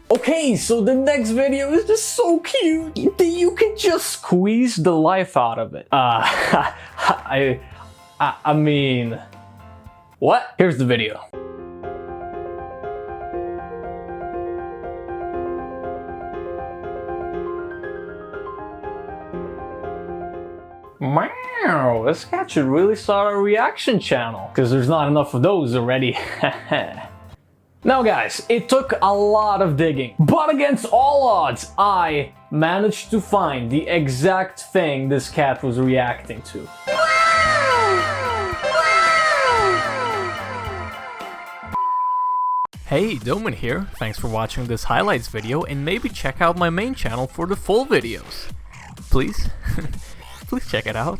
Okay, so the next video is just so cute that you can just squeeze the life out of it. I mean, what? Here's the video. Wow, this cat should really start a reaction channel, because there's not enough of those already. Now guys, it took a lot of digging, but against all odds, I managed to find the exact thing this cat was reacting to. Hey, Domen here. Thanks for watching this highlights video, and maybe check out my main channel for the full videos. Please? Please check it out.